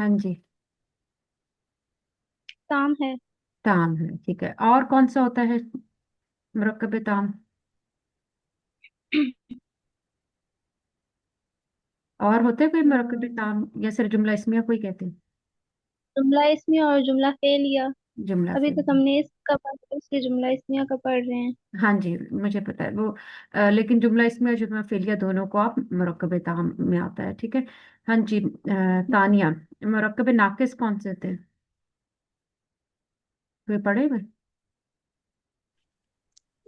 हाँ जी। ताम है। ताम है, ठीक है। और कौन सा होता है मुरक्कब ताम? और होते हैं कोई मुरक्कब ताम, या सिर्फ जुमला इस्मिया कोई कहते हैं? जुमला इसमिया और जुमला फेलिया। जुमला अभी फेल। तक हमने इसका पढ़ा है, इसलिए जुमला इसमिया का पढ़ रहे हैं। हाँ जी, मुझे पता है वो। लेकिन जुमला इसमें और जुमला फेलिया दोनों को आप मुरक्कब ताम में आता है, ठीक है। हाँ जी। तानिया, मुरक्कब नाकिस कौन से थे? कोई पढ़े हुए?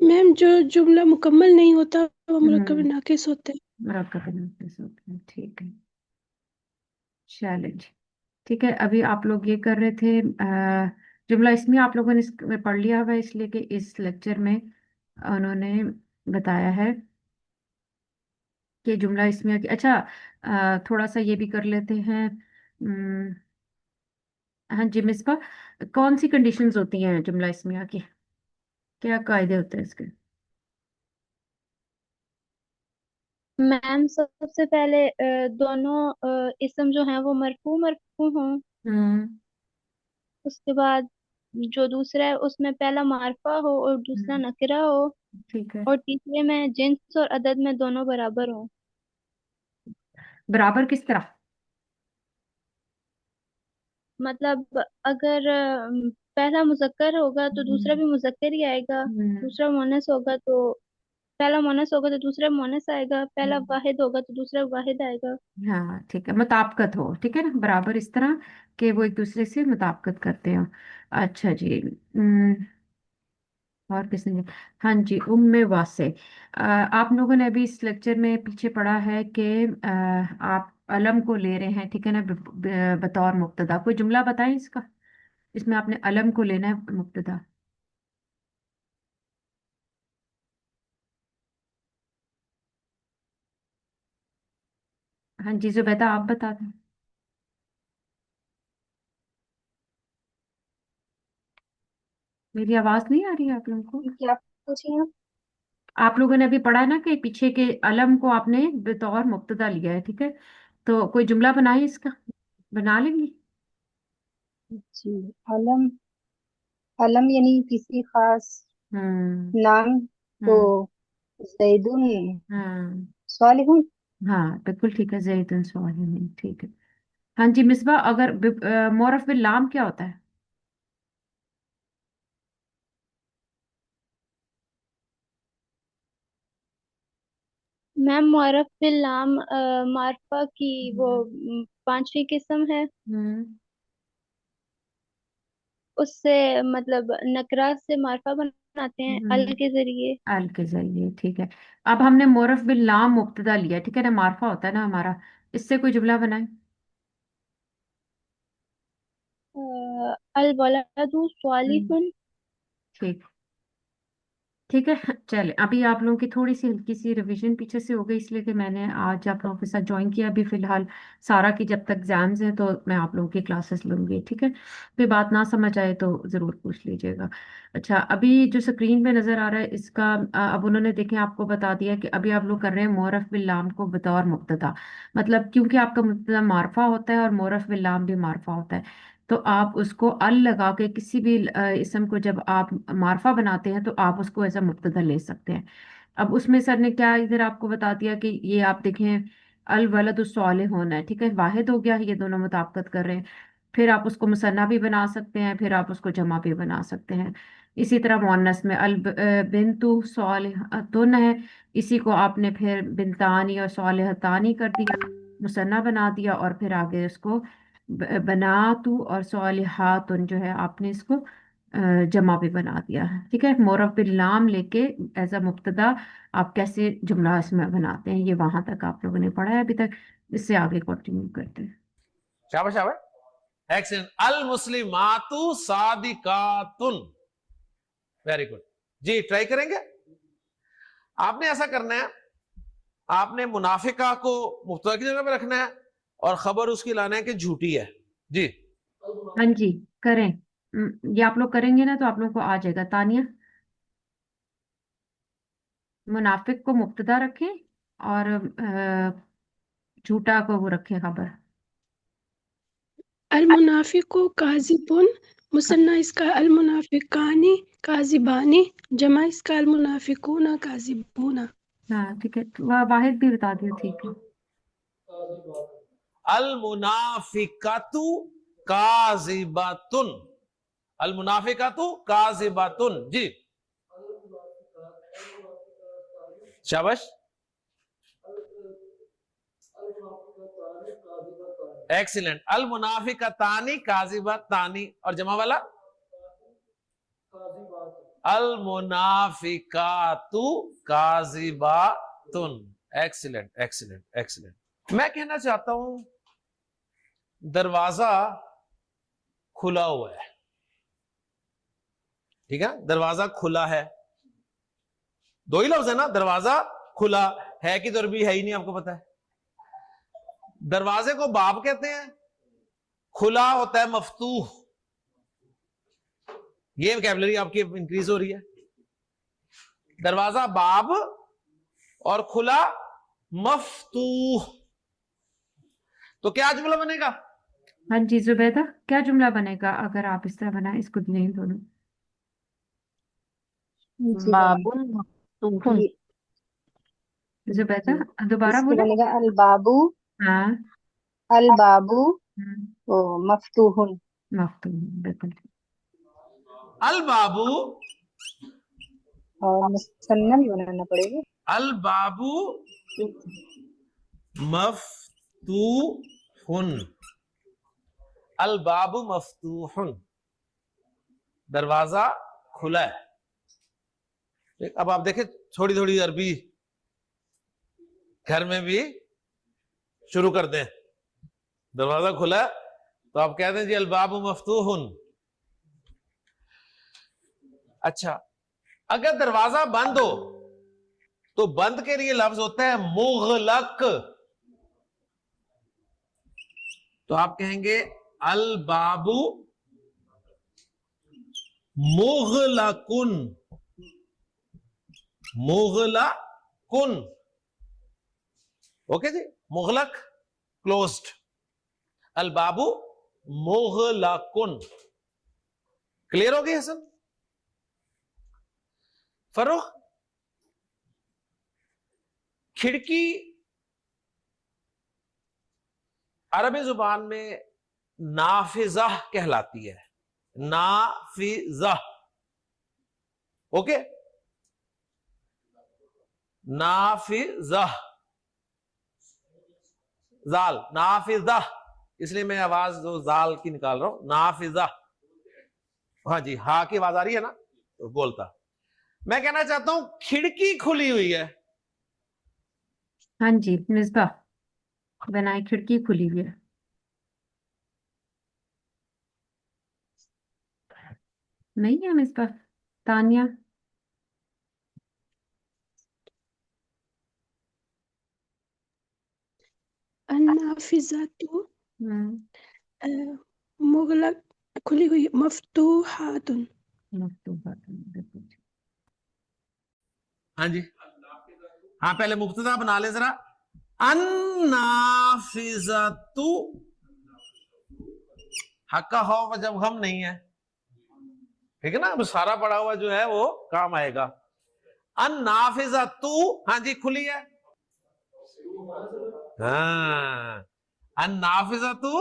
मैम, जो जुमला मुकम्मल नहीं होता वो मुरक्कब हम्म। नाकिस होते हैं। मुरक्कब नाकिस होते हैं, ठीक है। चैलेंज। ठीक है, अभी आप लोग ये कर रहे थे जुमला इसमें आप लोगों ने इसमें पढ़ लिया हुआ है, इसलिए कि इस लेक्चर में उन्होंने बताया है कि जुमला इसमें अच्छा। थोड़ा सा ये भी कर लेते हैं। हाँ जी मिसबा, कौन सी कंडीशंस होती हैं जुमला इसमिया की? क्या कायदे होते हैं इसके? मैम सबसे पहले दोनों इस्म जो हैं वो मरफू मरफू हों। हम्म। उसके बाद जो दूसरा है उसमें पहला मार्फा हो और दूसरा हम्म, नकिरा हो। ठीक है। और तीसरे में जिन्स और अदद में दोनों बराबर हो। बराबर किस तरह? मतलब अगर पहला मुजक्कर होगा तो दूसरा हम्म। भी मुजक्कर ही आएगा। हम्म। दूसरा मोनस होगा तो पहला मोनस होगा तो दूसरा मोनस आएगा। पहला हम्म, वाहिद होगा तो दूसरा वाहिद आएगा। हाँ ठीक है, मुताबकत हो, ठीक है ना, बराबर इस तरह कि वो एक दूसरे से मुताबकत करते हो। अच्छा जी। और किसने? हाँ जी, उम्मे वासे। आप लोगों ने अभी इस लेक्चर में पीछे पढ़ा है कि आप अलम को ले रहे हैं, ठीक है ना, बतौर मुब्तदा। कोई जुमला बताएं इसका, इसमें आपने अलम को लेना है मुब्तदा। हाँ जी जुबैदा, आप बता दें। मेरी आवाज नहीं आ रही है आप लोगों को? क्या पूछिए आप? आप लोगों ने अभी पढ़ा है ना कि पीछे के अलम को आपने बतौर मुब्तदा लिया है, ठीक है। तो कोई जुमला बनाए इसका, बना लेंगी? जी। अलम। अलम यानी किसी खास हम्म। नाम को हम्म। जैदुन हाँ। सालिहुन। हाँ बिल्कुल ठीक है, जैतून स्वाहिनी, ठीक है। हाँ जी मिसबा, अगर मोरफ बिल लाम क्या होता है? मैम मुअर्रफ बिल लाम मार्फा की वो हम्म। पांचवी किस्म है। हम्म। उससे मतलब नकरा से मार्फा बनाते हैं अल हम्म, के जरिए। अल के जरिए, ठीक है। अब हमने मोरफ बिल लाम मुब्तदा लिया, ठीक है ना, मार्फा होता है ना हमारा। इससे कोई जुमला बनाए। अल वलादु हम्म, स्वालिहुन। ठीक। ठीक है। चले, अभी आप लोगों की थोड़ी सी हल्की सी रिवीजन पीछे से हो गई, इसलिए कि मैंने आज आप लोगों के साथ ज्वाइन किया। अभी फिलहाल सारा की जब तक एग्जाम्स हैं तो मैं आप लोगों की क्लासेस लूंगी, ठीक है। कोई बात ना समझ आए तो ज़रूर पूछ लीजिएगा। अच्छा, अभी जो स्क्रीन पे नज़र आ रहा है इसका, अब उन्होंने देखें आपको बता दिया कि अभी आप लोग कर रहे हैं मोरफ बिल लाम को बतौर मुब्तदा। मतलब क्योंकि आपका मुब्तदा मारफा होता है और मोरफ बिल लाम भी मारफा होता है, तो आप उसको अल लगा के किसी भी इसम को जब आप मारफा बनाते हैं तो आप उसको ऐसा मुब्तदा ले सकते हैं। अब उसमें सर ने क्या इधर आपको बता दिया कि ये आप देखें, अल वलद सालेह होना है, ठीक है, वाहिद हो गया, ये दोनों मुताबिकत कर रहे हैं। फिर आप उसको मुसन्ना भी बना सकते हैं, फिर आप उसको जमा भी बना सकते हैं। इसी तरह मुअन्नस में अल बिन्तु सालिहतुन है, इसी को आपने फिर बिनतानी और सालिहतानी कर दिया, मुसन्ना बना दिया, और फिर आगे उसको बनातु और सालिहातुन जो है आपने इसको जमा भी बना दिया है, ठीक है। मोरफ बिल लाम लेके एज अ मुब्तदा आप कैसे जुमला इसमें बनाते हैं, ये वहां तक आप लोगों ने पढ़ा है अभी तक। इससे आगे कंटिन्यू करते हैं। शाबाश शाबाश। एक्सेलेंट। अल मुस्लिमातु सादिकातुन। Very good. जी ट्राई करेंगे। आपने ऐसा करना है, आपने मुनाफिका को मुब्तदा की जगह पे रखना है और खबर उसकी लाना है कि झूठी है। जी। हाँ जी, करें। ये आप लोग करेंगे ना तो आप लोगों को आ जाएगा। तानिया, मुनाफिक को मुब्तदा रखें और झूठा को वो रखें खबर। अल मुनाफिकु काजिबुन, मुसन्ना इसका अल मुनाफिकानी काजिबानी, जमा इसका अल मुनाफिकूना काजिबूना। हाँ ठीक है, वाहिद भी बता दियो, ठीक है। अल मुनाफिकातु काजिबातुन, अल मुनाफिकातु काजिबातुन, जी शाबाश। एक्सीलेंट। अल मुनाफिकतानी काजिबातानी, और जमा वाला अल मुनाफिकातु काजिबातुन। Excellent excellent excellent. मैं कहना चाहता हूं दरवाजा खुला हुआ है, ठीक है, दरवाजा खुला है। दो ही लफ्ज है ना, दरवाजा खुला है कि तो भी है ही नहीं, आपको पता है। दरवाजे को बाब कहते हैं, खुला होता है मफतूह। ये वोकैबुलरी आपकी इंक्रीज हो रही है। दरवाजा बाब और खुला मफतूह। तो क्या जुमला बनेगा? हाँ जी जुबैदा, क्या जुमला बनेगा अगर आप इस तरह बनाए इसको नहीं दोनों? जी बाबुन मफ्तूहुन। ये जुबैदा जी दोबारा इसको बोले। बनेगा अल बाबू, हाँ। अल बाबू हम्म, ओ मफ्तूहुन। मफ्तूह, बिल्कुल ठीक। अल बाबू, और मुसन्ना भी बनाना पड़ेगा। अल बाबू मफ्तूहुन, अल बाबू मफ्तूहुन, दरवाजा खुला है। ठीक, अब आप देखें थोड़ी थोड़ी अरबी घर में भी शुरू कर दें। दरवाजा खुला है तो आप कहते हैं जी अल बाबू मफ्तूहुन। अच्छा, अगर दरवाजा बंद हो तो बंद के लिए लफ्ज होता है मुगलक। तो आप कहेंगे अल बाबू मुगलकुन, मुगलकुन। ओके जी, मुगलक क्लोज्ड, अल बाबू मुगलकुन। क्लियर हो गई हसन? फरोख, खिड़की अरबी जुबान में नाफिजा कहलाती है, नाफिजा। ओके, नाफिजा, जाल नाफिजा, इसलिए मैं आवाज जो जाल की निकाल रहा हूं, नाफिजा। हाँ जी, हा की आवाज आ रही है ना, तो बोलता। मैं कहना चाहता हूं खिड़की खुली हुई है। हाँ जी मिसबा बनाए, खिड़की खुली हुई है। नहीं है मिसबा। तानिया। अन्नाफिज़ातु हम्म, मुगलक, खुली हुई, मफ्तूहातुन। मफ्तूहा, बिल्कुल ठीक। हाँ जी, हाँ पहले मुब्तदा बना ले जरा। अन्नाफिज़तु, हक्का हो जब हम नहीं है, ठीक है ना, अब सारा पड़ा हुआ जो है वो काम आएगा। अन्नाफिज़तु, हाँ जी खुली है। हाँ, अन्नाफिज़तु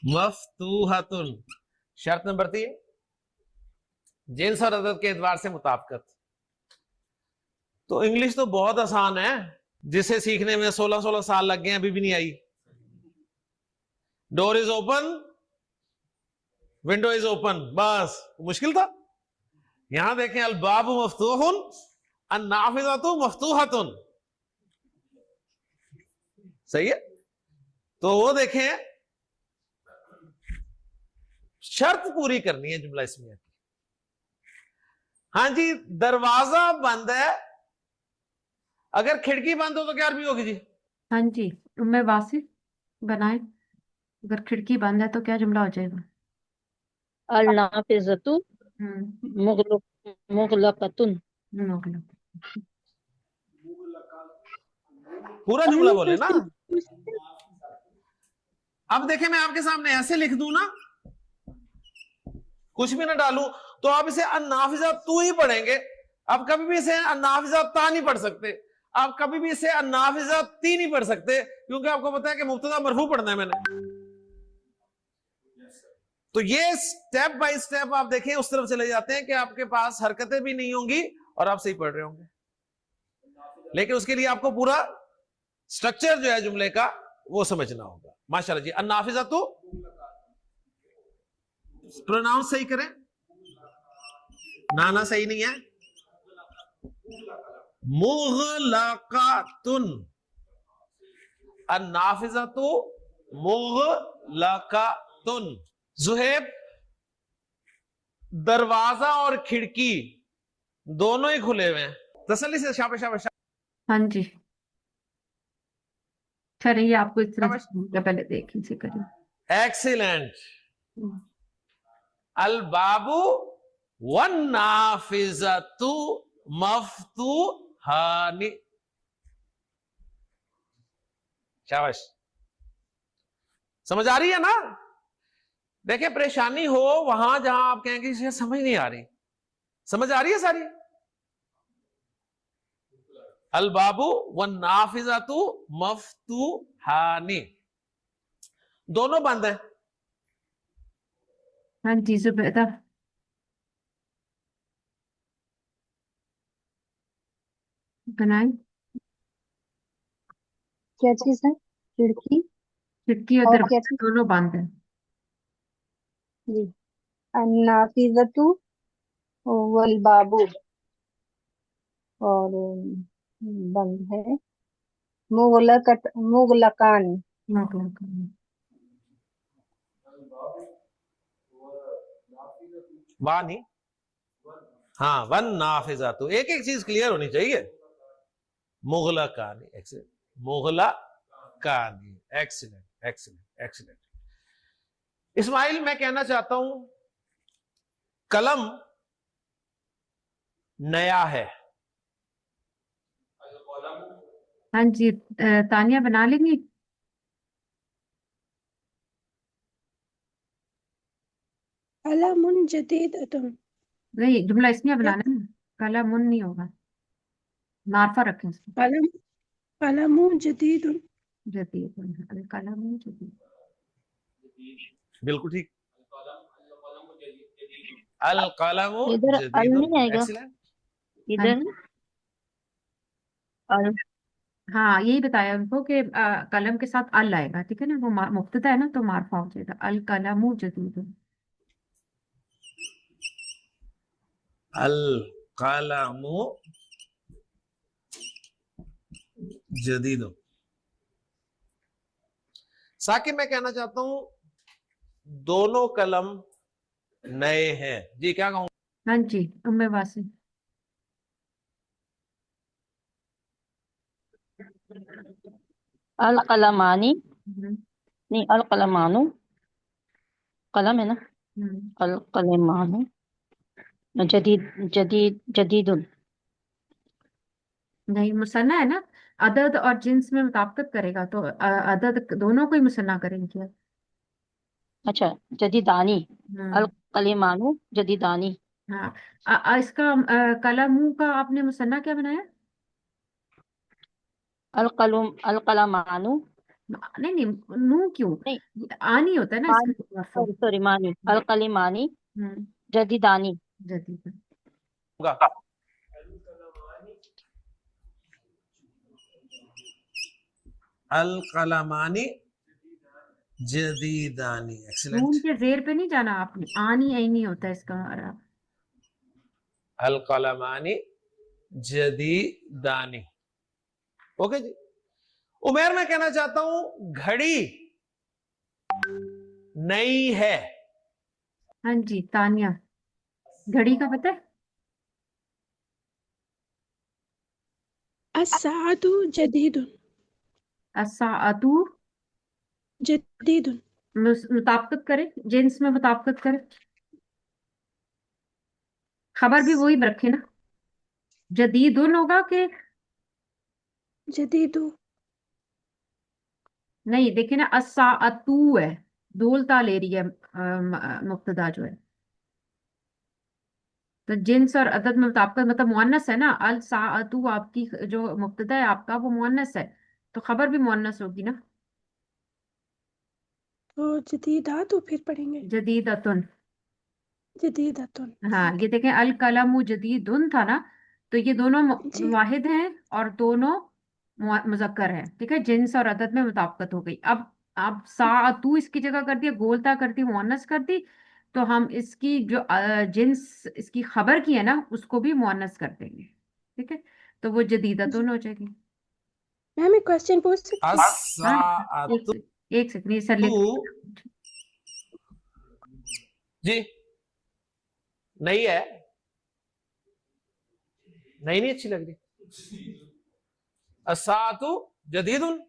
मफ्तूहतुन। शर्त नंबर 3, जिन्स और अदद के एतबार से मुताबिकत। तो इंग्लिश तो बहुत आसान है, जिसे सीखने में 16-16 साल लग गए अभी भी नहीं आई। Door is open, window is open, बस मुश्किल था। यहां देखें अल बाबु मफ्तूहुन, अन्नाफिज़तु मफ्तूहतुन। सही है। तो वो देखें, शर्त पूरी करनी है जुमला इसमें। हाँ जी, दरवाजा बंद है, अगर खिड़की बंद हो तो क्या अरबी होगी जी? हाँ जी, उम्मे वासिफ बनाए, अगर खिड़की बंद है तो क्या जुमला हो जाएगा? अल नाफिज़तु हम्म, मुगलकतुन। मुगलक। पूरा जुमला बोले ना। अब देखें, मैं आपके सामने ऐसे लिख दूं ना, कुछ भी ना डालूं, तो आप इसे अन्नाफिजा तू ही पढ़ेंगे। आप कभी भी इसे अन्नाफिजा ता नहीं पढ़ सकते, आप कभी भी इसे अन्नाफिजा ती नहीं पढ़ सकते, क्योंकि आपको पता है कि मुब्तदा मरफू पढ़ना है मैंने। तो ये स्टेप बाय स्टेप आप देखें, उस तरफ चले जाते हैं कि आपके पास हरकतें भी नहीं होंगी और आप सही पढ़ रहे होंगे। लेकिन उसके लिए आपको पूरा स्ट्रक्चर जो है जुमले का वो समझना होगा। माशाल्लाह जी। अन्नाफिजा तो प्रोनाउंस सही करें, नाना सही नहीं है, मुगलकातुन, अन्नाफिजा तो मुगलकातुन। जुहैब, दरवाजा और खिड़की दोनों ही खुले हुए हैं। तसल्ली से शाबाश शाबाश हाँ जी, चलिए ये आपको इस तरह शाबाश। से पहले देखें से करें। एक्सीलेंट। अल बाबू वन नाफिजतु मफ्तूहानी। शाबाश। समझ आ रही है ना? देखिए, परेशानी हो वहां जहां आप कहेंगे इसे समझ नहीं आ रही, समझ आ रही है सारी। अल बाबू वन नाफिजतु मफ्तूहानी, दोनों बंद है। हाँ जी जुबैदा, बनाए। क्या चीज है? खिड़की खिड़की और और क्या दरवाजा चीज? दोनों बंद है। जी। अन्नाफिजतु वल बाबू, और बंद है। मुगलकान। मतलब वाह नहीं, हाँ, वन नाफिजा, तो एक एक चीज क्लियर होनी चाहिए। मुगला कहानी, एक्सीलेंट, मुगला कहानी, एक्सीलेंट एक्सीलेंट एक्सीलेंट। इस्माइल, मैं कहना चाहता हूं कलम नया है। हाँ जी, तानिया बना लेंगी। कलमुन जदीदतुन। नहीं, जुमला इसलिए बनाना है, कला मुन नहीं होगा, मार्फा रखें इसको। कलम कलमु जदीदुन। जदीद, कला मुन जदीद। बिल्कुल ठीक। अल कलमु इधर अल जदीदुन, नहीं आएगा, एक्सीलेंट। हाँ इधर अल। हाँ, यही बताया उनको कि कलम के साथ अल आएगा, ठीक है ना, वो मुब्तदा है ना, तो मार्फा हो जाएगा। अल कलमु जदीद। अल कलमु जदीदुन। साकिब, मैं कहना चाहता हूं दोनों कलम नए हैं। जी, क्या कहूं? हाँ जी, उम्मे वासी। अल कलमानी, हम्म, नहीं अल कलमानु, कलम है ना। हम्म। अल कलमानु जदीद, जदीदुन। नहीं, मुसन्ना है ना, अदद और जिन्स में मुताबिकत करेगा, तो अदद दोनों को ही मुसन्ना करेंगे। अच्छा, जदीदानी। अल हम्म। कलिमानु जदीदानी। हाँ, इसका कलमू का आपने मुसन्ना क्या बनाया? अल कलमानु, नहीं नहीं, नू क्यों? नहीं आनी होता है ना मानी, इसका मरफू। सॉरी सॉरी, मानी। अल कलिमानी हम्म। जदीदानी। जदीद। अल कलमानी जदीदानी, एक्सीलेंट। नून के जेर पे नहीं जाना आपने, आनी ऐनी होता है इसका अरब। अल कलमानी जदीदानी। ओके जी। उमेर, मैं कहना चाहता हूं घड़ी नई है। हाँ जी, तानिया, घड़ी का पता है? अस्साअतु जदीदुन। असाअतु, जदीदुन। मुताबिकत करें, जिन्स में मुताबिकत करें, खबर भी वही रखे ना। जदीदुन होगा कि जदीदु। नहीं, देखिए ना, अस्साअतू है, दोलता ले रही है मुब्तदा जो है। तो जिन्स और अदद में तो आपका मतलब मुअन्नस है ना, अल साअतू आपकी जो मुब्तदा है आपका वो मुअन्नस है, तो खबर भी मुअन्नस होगी ना। तो जदीदा तो फिर पढ़ेंगे जदीदतुन। जदीदतुन। हाँ, ठीक ये देखें, अल कलमु जदीदुन था ना, तो ये दोनों है जी। वाहिद हैं और दोनों मुजक्कर है, ठीक है, जिन्स और अदद में मुताबिकत हो गई। अब साअतू इसकी जगह कर दिया, गोलता कर दी, मुअन्नस कर दी, तो हम इसकी जो जिन्स इसकी खबर की है ना उसको भी मुअन्नस कर देंगे, ठीक है, तो वो जी जदीदतुन हो जाएगी। मैम एक क्वेश्चन पूछ सकती हूँ? हाँ, अस्साअतु एक सेकंड, ये सर लिख। जी नहीं है, नहीं अच्छी लग रही। अस्साअतु जदीदुन,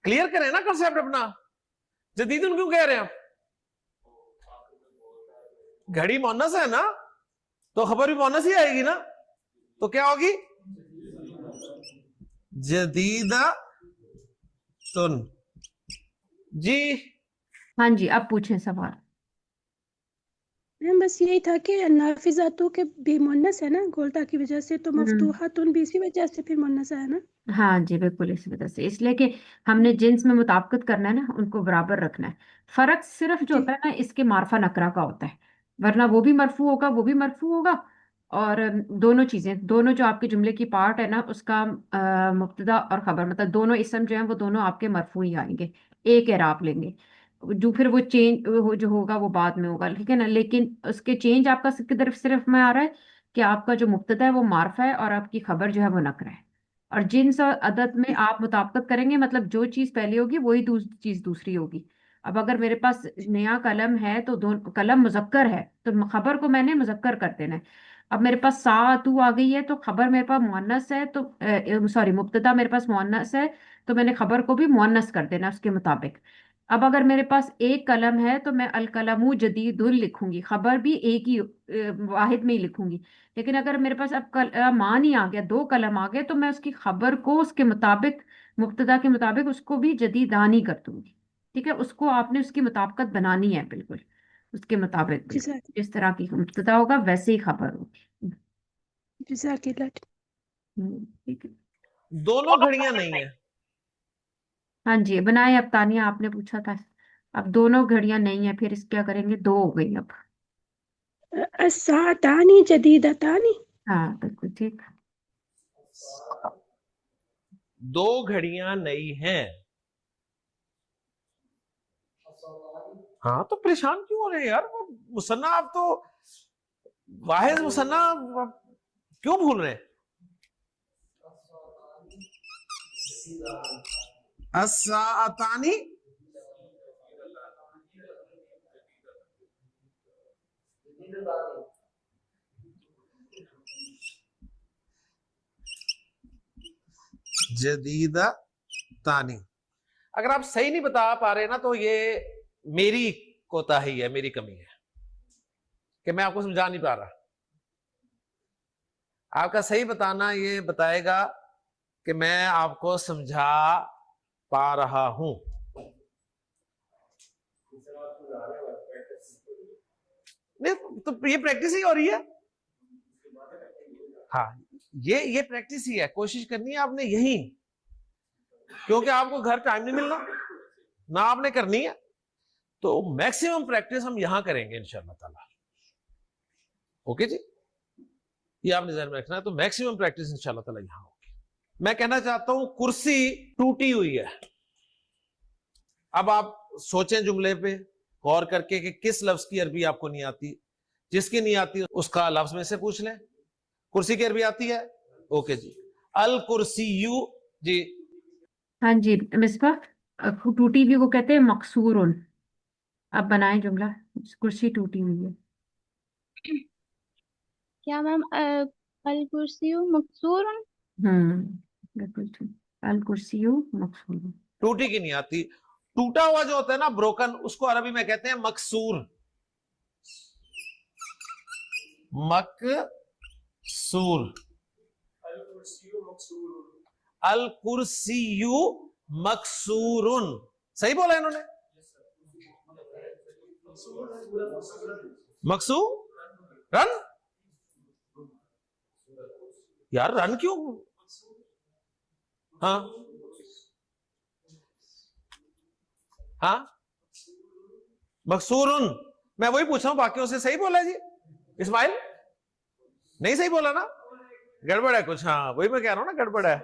क्लियर करें ना कंसेप्ट अपना। जदीदुन क्यों कह रहे हैं आप? घड़ी मोनस है ना, तो खबर भी मोनस ही आएगी ना, तो क्या होगी? जदीदा तुन। जी हाँ हाँ जी, अब पूछें सवाल। मैम बस यही था कि नाफिजातों के भी मुन्नस है ना गोल्टा की वजह से, तो मफतूहातुन भी इसी वजह से फिर मुन्नस है ना। हाँ जी, बिल्कुल इस वजह से, इसलिए कि हमने जिन्स में मुताबिकत करना है ना, उनको बराबर रखना है। फर्क सिर्फ जो जी होता है ना इसके मार्फा नकरा का होता है, वरना वो भी मरफू होगा, वो भी मरफू होगा। और दोनों चीजें, दोनों जो आपके जुमले की पार्ट है ना उसका मुब्तदा और खबर, मतलब दोनों इसम जो है वो दोनों आपके मरफू ही आएंगे, एक एराब लेंगे। जो फिर वो चेंज जो होगा वो बाद में होगा, ठीक है ना, लेकिन उसके चेंज आपका सिर्फ सिर्फ में आ रहा है कि आपका जो मुब्तदा है वो मार्फा है और आपकी खबर जो है वो नकरा है। और जिन्स और अदद में आप मुताबिकत करेंगे, मतलब जो चीज पहले होगी वही चीज दूसरी होगी। अब अगर मेरे पास नया कलम है तो दो कलम मुजक्कर है तो खबर को मैंने मुजक्कर कर देना है। अब मेरे पास सातू आ गई है तो खबर मेरे पास मुअन्नस है, तो सॉरी मुब्तदा मेरे पास मुअन्नस है, तो मैंने खबर को भी मुअन्नस कर देना है उसके मुताबिक। अब अगर मेरे पास एक कलम है तो मैं अल कलमु जदीदुल लिखूंगी, खबर भी एक ही वाहिद में ही लिखूंगी। लेकिन अगर मेरे पास अब मान ही आ गया, दो कलम आ गए, तो मैं उसकी खबर को उसके मुताबिक, मुब्तदा के मुताबिक उसको भी जदीदानी कर दूंगी, ठीक है, उसको आपने उसकी मुताबिकत बनानी है बिल्कुल, उसके मुताबिक बिल्कुल जिजाक जिस तरह की मुब्तदा होगा वैसे ही खबर होगी। जिजाकिल्लाह। ठीक है। दोनों घड़ियां नहीं है। हाँ जी, बनाए, अब तानिया आपने पूछा था। अब दोनों घड़ियां नहीं है, फिर इस क्या करेंगे, दो हो गई अब। अस्सातानी जदीदतानी। हाँ बिल्कुल ठीक। दो घड़ियां नई हैं। हाँ तो परेशान क्यों हो रहे हैं यार? वो मुसन्ना आप तो वाहिद मुसन्ना क्यों भूल रहे हैं? अस्साअतानी जदीदा तानी। अगर आप सही नहीं बता पा रहे ना तो ये मेरी कोताही है, मेरी कमी है कि मैं आपको समझा नहीं पा रहा। आपका सही बताना ये बताएगा कि मैं आपको समझा पा रहा हूं। नहीं तो ये प्रैक्टिस ही हो रही है। हाँ, ये प्रैक्टिस ही है, कोशिश करनी है आपने यही, क्योंकि आपको घर टाइम नहीं मिलना ना, आपने करनी है, तो मैक्सिमम प्रैक्टिस हम यहां करेंगे इंशाल्लाह ताला। ओके जी, ये आपने ध्यान में रखना है, तो मैक्सिमम प्रैक्टिस इंशाल्लाह ताला यहां होगी। मैं कहना चाहता हूं कुर्सी टूटी हुई है। अब आप सोचें जुमले पे गौर करके कि किस लफ्ज की अरबी आपको नहीं आती। जिसकी नहीं आती उसका लफ्ज में से पूछ लें। कुर्सी की अरबी आती है? ओके जी, अल कुर्सी यू जी। हाँ जी मिसबा, टूटी हुई को कहते हैं मकसूरुन। अब बनाए जुमला, कुर्सी टूटी हुई है। क्या मैम? अल कुर्सियु मकसूरन। बिल्कुल ठीक, अल कुर्सी मकसूर। टूटी की नहीं आती। टूटा हुआ जो होता है ना, ब्रोकन, उसको अरबी में कहते हैं मकसूर। मकसूर। अल कुर्सियु मकसूरुन, सही बोला इन्होंने। मकसूर रन, यार रन क्यों? हाँ हाँ, मकसूरुन, मैं वही पूछ रहा हूं बाकियों से, सही बोला जी इस्माइल? नहीं सही बोला ना, गड़बड़ है कुछ। हाँ वही मैं कह रहा हूं ना, गड़बड़ है।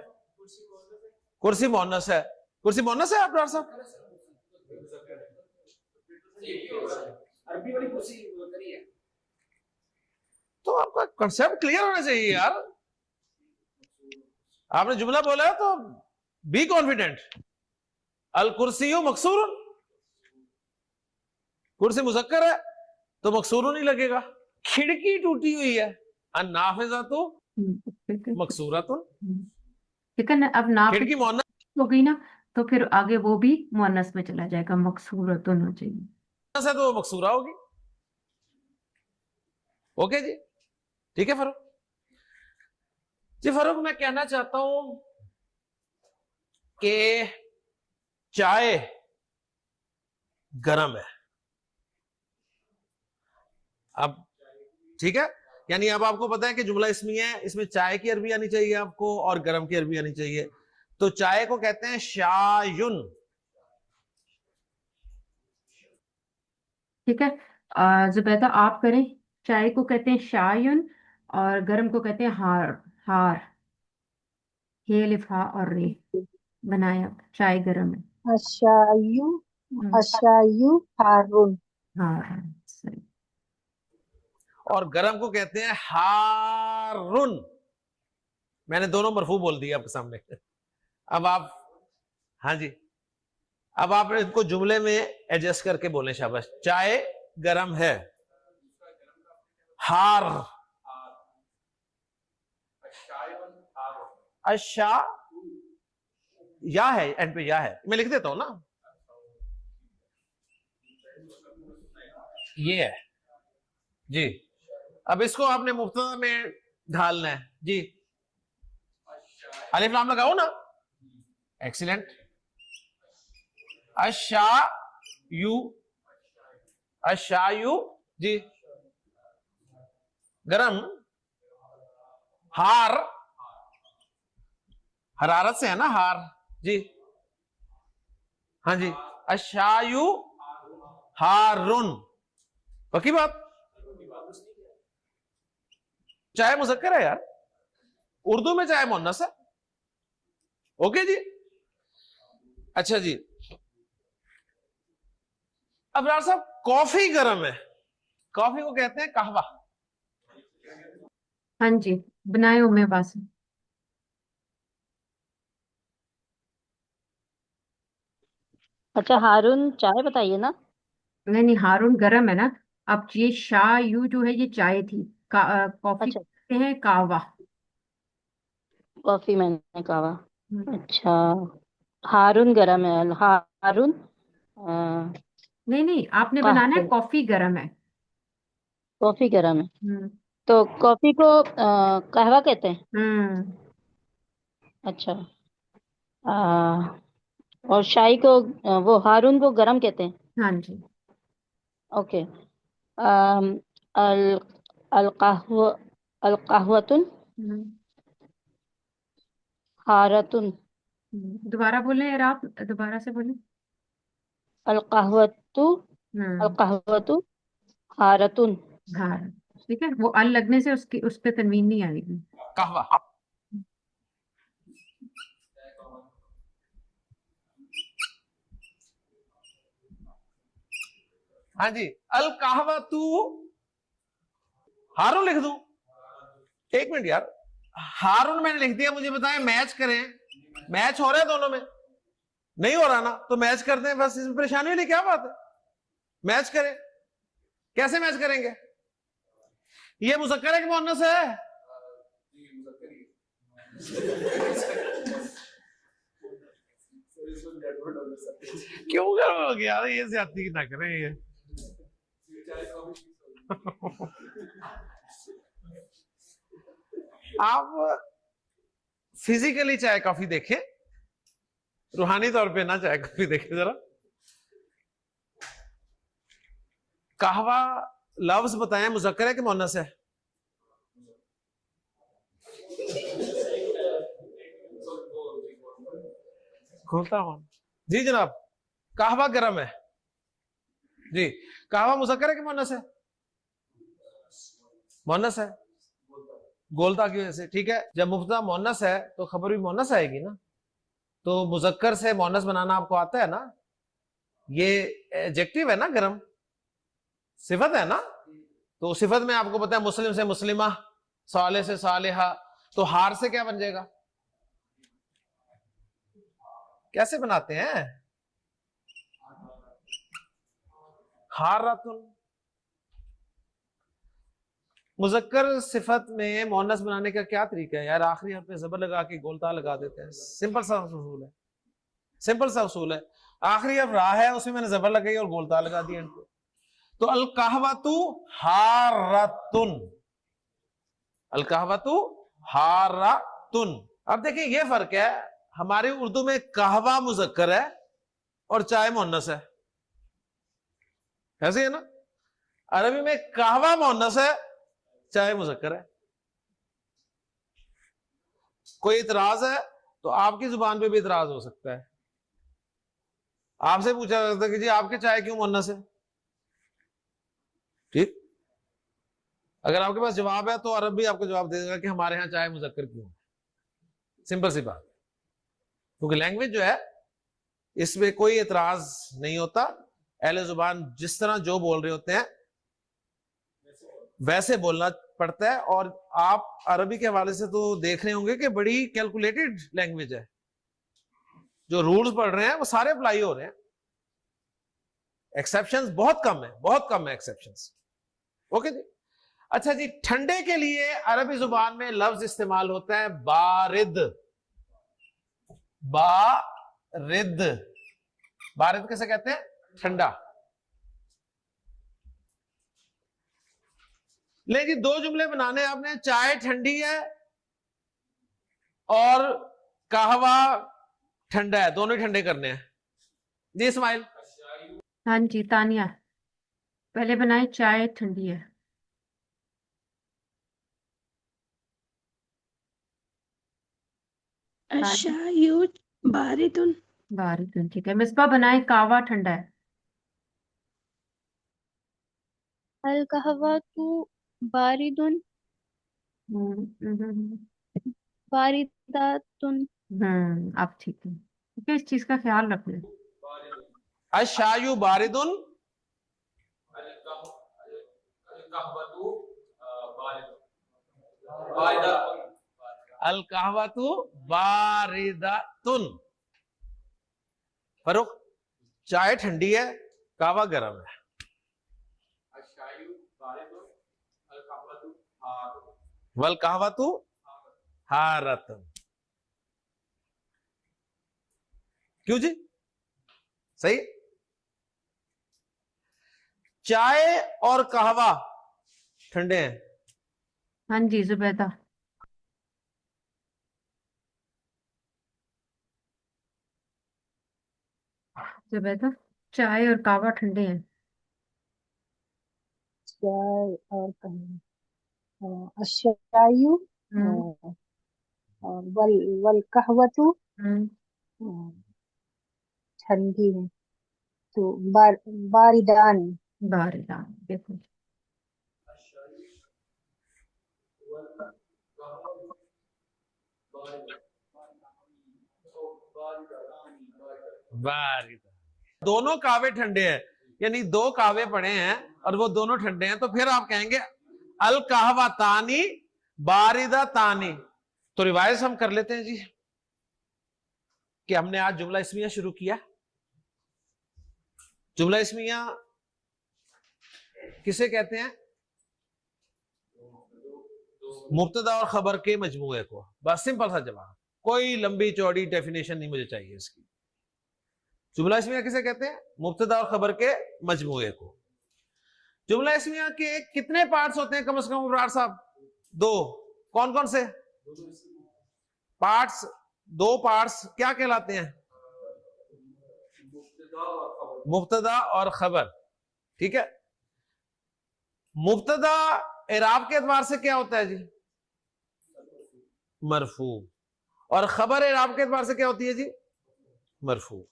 कुर्सी मोहनस है, कुर्सी मोहनस है आप डॉक्टर साहब? तो आपका कंसेप्ट क्लियर होना चाहिए यार। आपने जुमला बोला है तो बी कॉन्फिडेंट। अल कुर्सियु मकसूरुन, कुर्सी मुजक्कर है तो मकसूरुन ही लगेगा। खिड़की टूटी हुई है, अन्नाफिज़ातु मकसूरतुन, ठीक है ना। अब नाफिज खिड़की मोहनस हो गई ना, तो फिर आगे वो भी मुअन्नस में चला जाएगा, मकसूरतुन हो जाएगी। है तो वो मकसूरा होगी। ओके जी, ठीक है फरूक जी। फरूक मैं कहना चाहता हूं कि चाय गरम है। अब ठीक है, यानी अब आपको पता है कि जुमला इसमी है, इसमें चाय की अरबी आनी चाहिए आपको और गरम की अरबी आनी चाहिए। तो चाय को कहते हैं शायुन। ठीक है, जुबैदा आप करें। चाय को कहते हैं शायुन और गरम को कहते हैं हार। हार, हे लिफा और रे बनाया, चाय गरम है। अशायु, हम्म, अशायु हारुन। हार सही। और गरम को कहते हैं हारुन। मैंने दोनों मरफू बोल दिए आपके सामने। अब आप, हाँ जी, अब आप इनको जुमले में एडजस्ट करके बोलें। शाबाश। चाय गरम है, हार, अशा, या है एंड पे, या है, मैं लिख देता हूं ना, ये है जी। अब इसको आपने मुफ्तदा में ढालना है जी। अलिफ लाम लगाओ ना, एक्सीलेंट। अशा यू, अशायु जी। गरम, हार, हरारत से है ना हार जी। हाँ जी, अशायु हारुन, पक्की बात। चाय मुज़क्कर है यार, उर्दू में चाय मुन्नस है। ओके जी, अच्छा जी। अब यार साहब, कॉफी गरम है, कॉफी को कहते हैं कहवा। हाँ जी, बनाए उम्मे बासित। अच्छा, हारून चाय बताइए ना। नहीं नहीं, हारून गरम है ना। अब ये शाह यू जो है ये चाय थी, कॉफी अच्छा, कहते हैं कावा। कॉफी मैंने कहा। हम्म, अच्छा, हारून गरम है, हारून नहीं नहीं, आपने बनाना है कहवे, कॉफी गरम है। कॉफी गरम है। हम्म तो कॉफी को कहवा कहते हैं। हम्म अच्छा, आ, और शाही को वो हारून को गरम कहते हैं। हाँ जी। ओके। अम, अल अल कहवतुन हम्म हारतुन। दोबारा बोलें यार, आप दोबारा से बोलें। अल कहवतु, अल हम्म कहवतु हारतुन। हाँ, ठीक है, वो अल लगने से उसकी उस पे तनवीन नहीं आएगी। कहवा। हाँ जी, अल कहवा तू, हारून लिख दूं? एक मिनट यार, हारून मैंने लिख दिया, मुझे बताएं मैच करें। मैच हो रहा है दोनों में? नहीं हो रहा ना, तो मैच करते हैं बस, इसमें परेशानी वाली क्या बात है? मैच करें, कैसे मैच करेंगे? ये मुज़क्कर है कि मुअन्नस है? क्यों करोगे यार, ये ज्यादती ना करें ये। आप फिजिकली चाय कॉफी देखें, रूहानी तौर पे ना चाय कॉफी देखें जरा। कहवा लफ्ज बताएं, मुज़क्कर है कि मुअन्नस है? खोलता हूं जी जनाब। कहवा गरम है जी। कहवा मुज़क्कर है कि मुअन्नस है? मुअन्नस है, गोलता की वजह से। ठीक है, जब मुब्तदा मुअन्नस है तो खबर भी मुअन्नस आएगी ना। तो मुज़क्कर से मुअन्नस बनाना आपको आता है ना? ये एडजेक्टिव है ना, गरम सिफत है ना। तो सिफत में आपको पता है मुस्लिम से मुस्लिमा, साले से सालेहा, तो हार से क्या बन जाएगा? कैसे बनाते हैं? हारातुन। मुज़क्कर सिफत में मुअन्नस बनाने का क्या तरीका है यार? आखिरी हर्फ पे जबर लगा के गोलता लगा देते हैं। सिंपल सा उसूल है, सिंपल सा उसूल है। आखिरी हर्फ रा है, उसमें मैंने जबर लगाई और गोलता लगा दिया इनको। तो अल कहवतु हारतुन, अल कहवतु हारतुन। अब देखिए ये फर्क है, हमारी उर्दू में कहवा मुज़क्कर है और चाय मुअन्नस है, ऐसे है ना। अरबी में कहवा मुअन्नस है, चाय मुज़क्कर है। कोई इतराज है तो आपकी जुबान पे भी इतराज हो सकता है। आपसे पूछा जाता है कि जी आपके चाय क्यों मुअन्नस है? ठीक, अगर आपके पास जवाब है तो अरब भी आपको जवाब दे देगा कि हमारे यहां चाय मुज़क्कर क्यों है। सिंपल सी बात, क्योंकि लैंग्वेज जो है इसमें कोई एतराज नहीं होता। अहले जुबान जिस तरह जो बोल रहे होते हैं वैसे बोलना पड़ता है। और आप अरबी के हवाले से तो देख रहे होंगे कि बड़ी कैलकुलेटेड लैंग्वेज है। जो रूल्स पढ़ रहे हैं वो सारे अप्लाई हो रहे हैं, एक्सेप्शंस बहुत कम है, बहुत कम है एक्सेप्शंस। ओके जी। अच्छा जी, ठंडे के लिए अरबी जुबान में लफ्ज इस्तेमाल होता है बारिद। बारिद, बारिद कैसे कहते हैं? ठंडा। ले जी, दो जुमले बनाने आपने, चाय ठंडी है और कहवा ठंडा है, दोनों ही ठंडे करने हैं जी। इस्माइल। हाँ जी तानिया, पहले बनाए चाय ठंडी है। तानिया अशायु बारिदुन। बारिद, ठीक है। मिसबा बनाए कावा ठंडा है। अल कहवतु बारिदुन हम्म, बारिदातुन। अब ठीक है, ठीक है, इस चीज का ख्याल रखना। अशायु बारिदुन, अल कहवतु बारिदातुन। फरुख, चाय ठंडी है, कहवा गर्म है। वल कहवतु हारतुन। क्यों जी? सही। चाय और कहवा ठंडे हैं। हाँ जी जुबैदा। जुबैदा, चाय और कावा ठंडे हैं। चाय और अशायु हम्म और वल वल कहवतु हम्म ठंडी है। तो बारिदान। बारिदा, देखो। बारिदा, दोनों कावे ठंडे हैं, यानी दो कावे पड़े हैं और वो दोनों ठंडे हैं, तो फिर आप कहेंगे अल कहवा तानी बारिदा तानी। तो रिवाइज हम कर लेते हैं जी कि हमने आज जुमला इस्मिया शुरू किया। जुमला इस्मिया किसे कहते हैं? मुब्तदा और खबर के मजमूए को। बस सिंपल सा जवाब, कोई लंबी चौड़ी डेफिनेशन नहीं मुझे चाहिए इसकी। जुमला इस्मिया किसे कहते हैं? मुब्तदा और खबर के मजमूए को। जुमला इस्मिया के कितने पार्ट्स होते हैं कम से कम अबरार साहब? दो। कौन कौन से? पार्ट्स, दो पार्ट्स क्या कहलाते हैं? मुब्तदा और खबर। ठीक है, मुब्तदा इराब के एतबार से क्या होता है जी? मरफू। और खबर इराब के एतबार से क्या होती है जी? मरफू।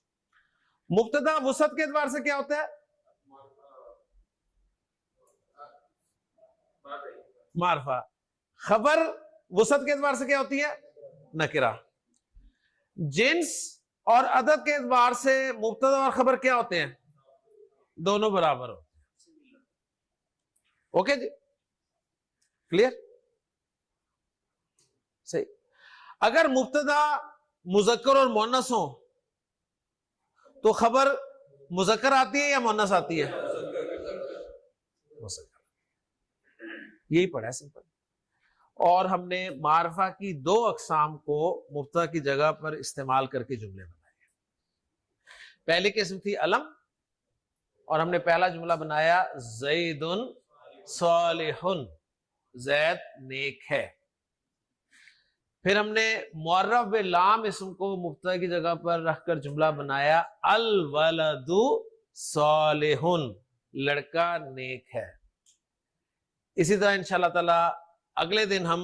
मुब्तदा वुसअत के एतबार से क्या होता है? मारफा। खबर वुसअत के एतबार से क्या होती है? नकिरा। जिन्स और अदद के एतबार से मुब्तदा और खबर क्या होते हैं? दोनों बराबर होते हैं। ओके जी, क्लियर? सही। अगर मुब्तदा मुजक्कर और मुन्नस हो तो खबर मुजक्कर आती है या मुन्नस आती है? मुजक्कर। यही पढ़ा है सिंपल। और हमने मारफा की दो अकसाम को मुब्तदा की जगह पर इस्तेमाल करके जुमले बनाए। पहली किस्म थी अलम, और हमने पहला जुमला बनाया ज़ैदुन सालिहुन, जैद नेक है। फिर हमने मुअर्रफ बिलाम इसम को मुब्तदा की जगह पर रखकर जुमला बनाया अल वलदु सालिहुन, लड़का नेक है। इसी तरह इंशाअल्लाह ताला अगले दिन हम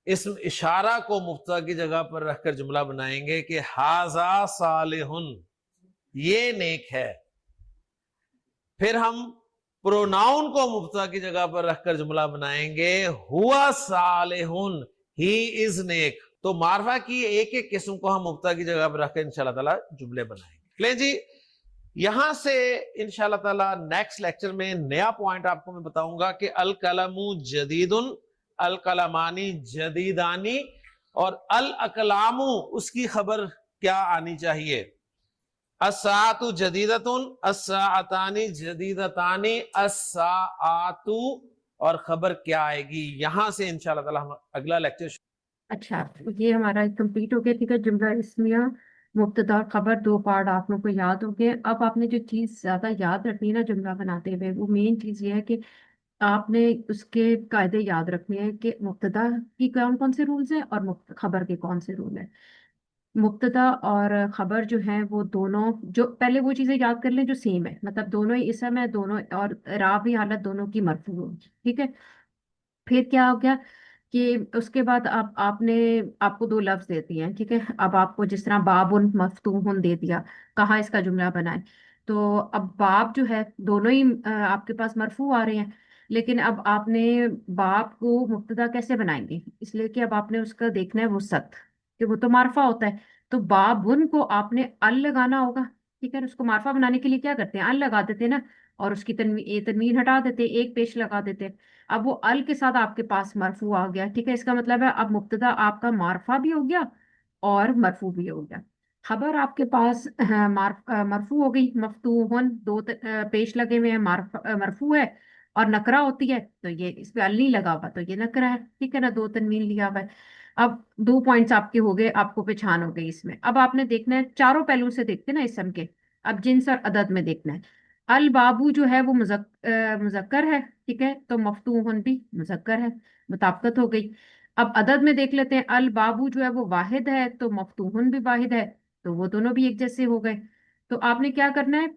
इस्म इशारा को मुब्तदा की जगह पर रखकर जुमला बनाएंगे कि हाजा सालिहुन, ये नेक है। फिर हम प्रोनाउन को मुब्तदा की जगह पर रखकर जुमला बनाएंगे हुआ सालिहुन, ही इज नेक। तो मारफा की एक एक किस्म को हम मुब्तदा की जगह पर रखकर इंशाअल्लाह ताला जुमले बनाएंगे। ले जी, यहां से इंशाअल्लाह ताला नेक्स्ट लेक्चर में नया पॉइंट आपको मैं बताऊंगा कि अल कलमु जदीदुन, अल कलमानी जदीदानी, और अल अकलामु उसकी खबर क्या आनी चाहिए? अस्साअतु जदीदतुन, अस्साअतानी जदीदतानी, अस्साअतु, और खबर क्या आएगी? यहां से इंशाअल्लाह ताला हम अगला लेक्चर। अच्छा, ये हमारा कंप्लीट हो गया। ठीक है, जुमला इस्मिया, मुब्तदा और खबर, दो पार्ट आप लोग को याद हो गए। अब आपने जो चीज़ ज़्यादा याद रखनी है ना जुमला बनाते हुए, वो मेन चीज़ ये है कि आपने उसके कायदे याद रखने हैं कि मुब्तदा की कौन कौन से रूल्स हैं और खबर के कौन से रूल हैं। मुब्तदा और खबर जो है वो दोनों, जो पहले वो चीज़ें याद कर लें जो सेम है, मतलब दोनों ही इसम है, दोनों और रावी हालत दोनों की मरफू होगी। ठीक है, फिर क्या हो गया कि उसके बाद आपने, आपको दो लफ्ज देती हैं। ठीक है, अब आपको जिस तरह बाबुन मफ्तूहुन दे दिया, कहा इसका जुमला बनाए। तो अब बाब जो है दोनों ही आपके पास मरफू आ रहे हैं, लेकिन अब आपने बाब को मुब्तदा कैसे बनाएंगे, इसलिए कि अब आपने उसका देखना है वो सत, कि वो तो मारफा होता है। तो बाबुन को आपने अल लगाना होगा। ठीक है, उसको मारफा बनाने के लिए क्या करते हैं, अल लगा देते हैं ना, और उसकी तनवीन हटा देते, एक पेश लगा देते। अब वो अल के साथ आपके पास मरफू आ गया। ठीक है, इसका मतलब है अब मुब्तदा आपका मारफा भी हो गया और मरफू भी हो गया। खबर आपके पास मरफू हो गई, मफ्तूहन दो पेश लगे हुए हैं, मरफू है और नकरा होती है, तो ये इस पे अल नहीं लगा हुआ तो ये नकरा है। ठीक है ना, दो तनवीन लिया हुआ है। अब दो पॉइंट्स आपके हो गए, आपको पहचान हो गई इसमें। अब आपने देखना है चारों पहलू से देखते हैं ना इसम के। अब जिन्स और अदद में देखना है। अल बाबू जो है वो मुजक्कर है। ठीक है, तो मफ्तूहन भी मुजक्कर है, मुताबिकत हो गई। अब अदद में देख लेते हैं, अल बाबू जो है वो वाहिद है, तो मफ्तूहन भी वाहिद है, तो वो दोनों भी एक जैसे हो गए। तो आपने क्या करना है,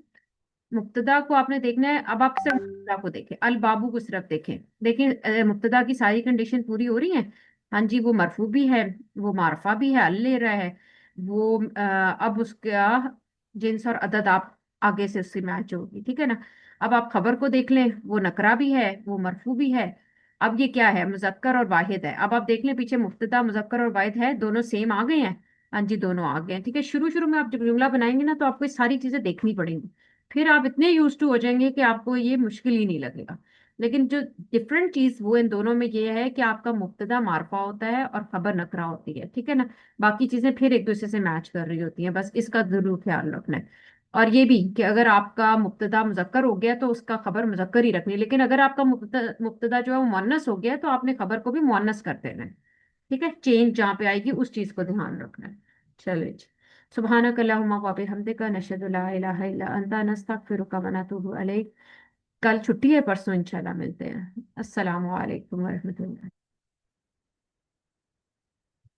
मुब्तदा को आपने देखना है। अब आप सिर्फ मुब्तदा को देखें, अल बाबू को सिर्फ देखें। देखें मुब्तदा की सारी कंडीशन पूरी हो रही है। हाँ जी, वो मरफू भी है, वो मारफा भी है, अल ले रहा है वो। अब उसका जिन्स और अदद आप आगे से उससे मैच होगी। ठीक है ना। अब आप खबर को देख लें, वो नकरा भी है, वो मरफू भी है। अब ये क्या है, मुजक्कर और वाहिद है। अब आप देख लें पीछे, मुब्तदा मुजक्कर और वाहिद है, दोनों सेम आ गए हैं। हाँ जी, दोनों आ गए हैं। ठीक है, शुरू शुरू में आप जब जुमला बनाएंगे ना तो आपको ये सारी चीजें देखनी पड़ेंगी, फिर आप इतने यूज टू हो जाएंगे कि आपको ये मुश्किल ही नहीं लगेगा। लेकिन जो डिफरेंट चीज वो इन दोनों में ये है कि आपका मुब्तदा मारफा होता है और खबर नकरा होती है। ठीक है ना, बाकी चीजें फिर एक दूसरे से मैच कर रही होती हैं, बस इसका जरूर ख्याल रखना है। और ये भी कि अगर आपका मुब्तदा मुजक्कर हो गया तो उसका खबर मुजक्कर ही रखनी है, लेकिन अगर आपका मुब्तदा जो है वो मुअन्नस हो गया तो आपने खबर को भी मुअन्नस कर देना है। ठीक है, चेंज जहाँ पे आएगी उस चीज को ध्यान रखना है। चलिए, सुब्हानक अल्लाहुम्मा व बिहम्दिका नशहदु ला इलाहा इल्ला अंता नस्तगफिरुका व नतूबु इलैक। कल छुट्टी है, परसों इंशाल्लाह मिलते हैं। अस्सलामु अलैकुम व रहमतुल्लाह।